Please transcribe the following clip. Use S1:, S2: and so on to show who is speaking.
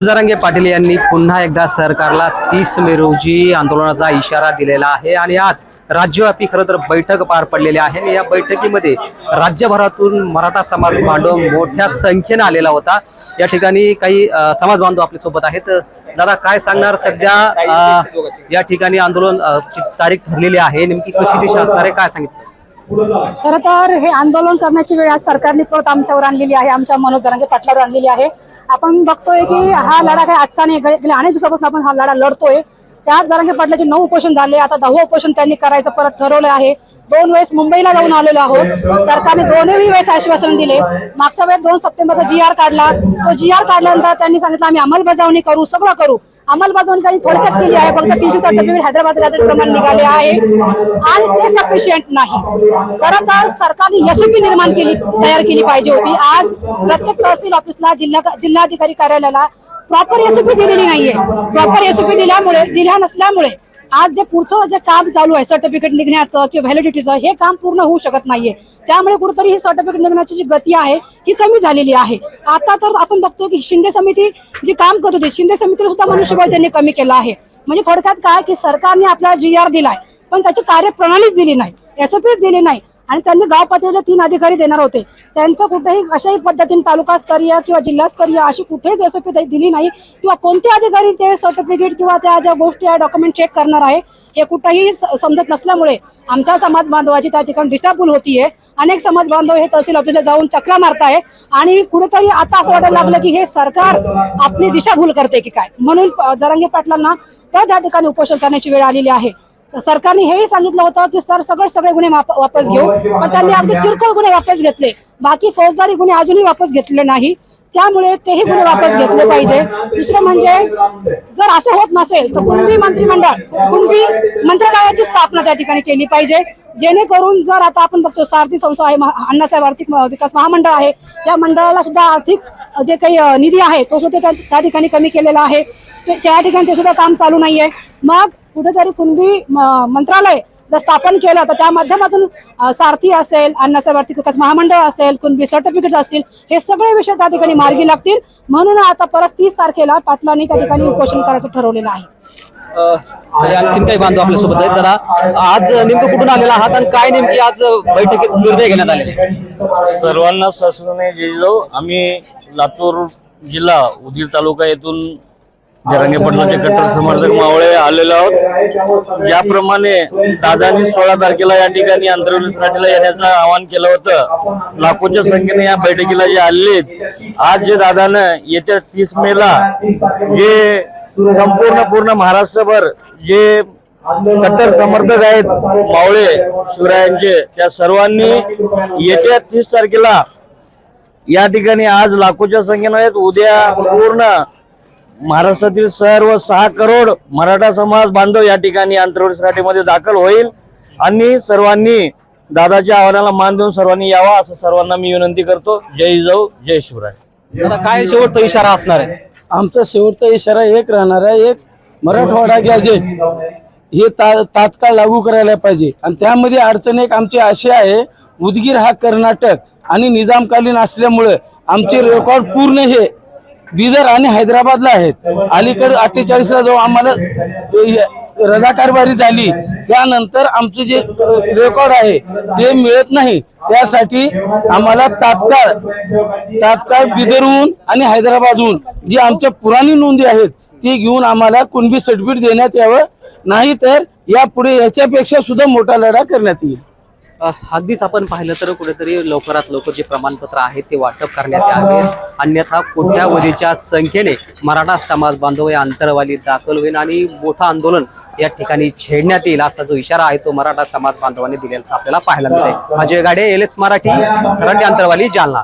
S1: जरांगे पाटील यांनी पुन्हा एकदा सरकारला 30 मे रोजी आंदोलनाचा इशारा दिलेला आहे आणि आज राज्यव्यापी खरं तर बैठक पार पडलेली आहे। या बैठकीमध्ये राज्यभरातून मराठा समाज बांधव मोठ्या संख्येने आलेला होता। या ठिकाणी काही समाज बांधव आपल्या सोबत आहेत। दादा, काय सांगणार? सध्या या ठिकाणी आंदोलन तारीख ठरलेली आहे, नेमकी कशी दिशा असणार आहे, काय सांगितलं?
S2: खरं तर हे आंदोलन करण्याची वेळ आज सरकारने परत आमच्यावर आणलेली आहे, आमच्या मनोज जरांगे पाटलावर आणलेली आहे। आपण बघतोय की हा लढा काही आजचा नाही, गेले अनेक दिवसापासून आपण हा लढा लढतोय। त्याच जरांगे पाटलाचे 9 उपोषण झाले, आता 10वं उपोषण त्यांनी करायचं परत ठरवलं आहे। 2 वेळेस मुंबईला जाऊन आलेलो आहोत। सरकारने 2ही वेळेस आश्वासन दिले। मागच्या वेळेस 2 सप्टेंबरचा GR काढला, तो GR काढल्यानंतर त्यांनी सांगितलं आम्ही अंमलबजावणी करू, सगळं करू। अंमलबजावणी त्यांनी थोडक्यात केली आहे, फक्त 300 सर्टिफिकेट हैदराबाद गॅझेट प्रमाणे निघाले आहे आणि ते सफिशियंट नाही। खरं तर सरकारने SOP तयार केली पाहिजे होती। आज प्रत्येक तहसील ऑफिसला, जिल्हाधिकारी कार्यालयाला प्रॉपर SOP दिलेली नाहीये। प्रॉपर SOP दिल्या नसल्यामुळे आज जे पुढचं जे काम चालू आहे सर्टिफिकेट निघण्याचं किंवा व्हॅलिडिटीचं, हे काम पूर्ण होऊ शकत नाहीये। त्यामुळे कुठेतरी ही सर्टिफिकेट निघण्याची जी गती आहे ही कमी झालेली आहे। आता तर आपण बघतोय की शिंदे समिती जी काम करत होती, शिंदे समितीला सुद्धा मनुष्यबळ त्यांनी कमी केलं आहे। म्हणजे थोडक्यात काय की सरकारने आपल्याला GR दिलाय, पण त्याची कार्यप्रणालीच दिली नाही, SOPच दिली नाही। आणि त्यांनी गाव पातळीवर 3 अधिकारी देणार होते, त्यांचं कुठेही अशाही पद्धतीने तालुकास्तरीय किंवा जिल्हास्तरीय अशी कुठेच SOP दिली नाही, किंवा कोणते अधिकारी ते सर्टिफिकेट किंवा त्या ज्या गोष्टी आहे डॉक्युमेंट चेक करणार आहे हे कुठेही समजत नसल्यामुळे आमच्या समाज बांधवाची त्या ठिकाणी दिशाभूल होतीये। अनेक समाज बांधव हे तहसील ऑफिसला जाऊन चक्रा मारताय आणि कुठेतरी आता असं वाटायला लागलं की हे सरकार आपली दिशाभूल करते की काय, म्हणून जरांगे पाटलांना त्या ठिकाणी उपोषण करण्याची वेळ आलेली आहे। सरकारने हेही सांगितलं होतं की सगळे गुन्हे वापस घेऊ, पण त्यांनी अगदी किरकोळ गुन्हे वापस घेतले, बाकी फौजदारी गुन्हे अजूनही वापस घेतले नाही। त्यामुळे तेही गुन्हे वापस घेतले पाहिजे। दुसरं म्हणजे जर असं होत नसेल तर कुणबी मंत्रालयाची स्थापना त्या ठिकाणी केली पाहिजे, जेणेकरून जर आता आपण बघतो सारथी संस्था आहे, अण्णासाहेब आर्थिक विकास महामंडळ आहे, या मंडळाला सुद्धा आर्थिक जे काही निधी आहे तो सुद्धा त्या ठिकाणी कमी केलेला आहे, त्या ठिकाणी ते सुद्धा काम चालू नाहीये। मग कुठेतरी कुणबी मंत्रालय जर स्थापन केलं तर त्या माध्यमातून सारथी असेल, अण्णासाहेब आर्थिक विकास महामंडळ असेल, कुणबी सर्टिफिकेट असतील, हे सगळे विषय त्या ठिकाणी मार्गी लागतील। म्हणून आता परत 30 तारखेला पाटलांनी त्या ठिकाणी उपोषण करायचं ठरवलेलं आहे।
S1: आणखीन काही बांधव आपल्या सोबत आहेत। दादा, आज नेमकं कुठून आलेला आहात आणि काय नेमकी आज बैठकीत निर्णय घेण्यात आलेले?
S3: सर्वांना शासनाने जिजाऊ, आम्ही लातूर जिल्हा उदगीर तालुका येथून जरांगे पाटलांचे कट्टर समर्थक मावळे आलेलो आहोत। ज्याप्रमाणे दादांनी 16 तारखेला या ठिकाणी आंतरराष्ट्रीय येण्याचं आवाहन केलं होतं, लाखोंच्या संख्येने या बैठकीला जे आलेत, आज जे दादानं येत्या 30 मेला जे पूर्ण महाराष्ट्रभर जे कट्टर समर्थक आहेत मावळे शिवरायांचे, त्या सर्वांनी येत्या 30 तारखेला या ठिकाणी आज लाखोच्या संख्येने आहेत, उद्या पूर्ण महाराष्ट्रातील सर्व 6 करोड मराठा समाज बांधव या ठिकाणी आंतरराष्ट्रीय दाखल होईल आणि सर्वांनी दादाच्या आव्हानाला मान देऊन सर्वांनी यावा असं सर्वांना मी विनंती करतो। जय जिजाऊ, जय शिवराय।
S1: दादा, काय शेवटचा इशारा असणार आहे?
S4: आमचा शेवटचा इशारा एक राहणार आहे, एक मराठवाडा गॅझेट हे तात्काळ लागू करायला पाहिजे। आणि त्यामध्ये अडचण एक आमची अशी आहे, उदगीर हा कर्नाटक आणि निजामकालीन असल्यामुळे आमचे रेकॉर्ड पूर्ण हे बिदर आणि हैदराबादला आहेत। अलीकडे 48ला जो आम्हाला रजाकारवारी झाली त्यानंतर आमचे जे रेकॉर्ड आहे ते मिळत नाही, त्यासाठी आम्हाला तात्काळ बिदरहून आणि हैदराबादहून जी आमच्या पुराणी नोंदी आहेत ती घेऊन आम्हाला कुणबी सर्टिफिकेट देण्यात यावं, नाही तर यापुढे याच्यापेक्षा सुद्धा मोठा लढा करण्यात येईल।
S1: अगदीच आपण पाहिलं तर कुठेतरी लवकरात लवकर जे प्रमाणपत्र आहे ते वाटप करण्यात यावे, अन्यथा कोट्यावधीच्या संख्येने मराठा समाज बांधव या अंतरवाली दाखल होईल आणि मोठं आंदोलन या ठिकाणी छेडण्यात येईल असा जो इशारा आहे तो मराठा समाज बांधवांनी दिलेला आपल्याला पाहायला मिळेल। अजय गाडे, LS मराठी, करंटी, अंतरवाली, जालना।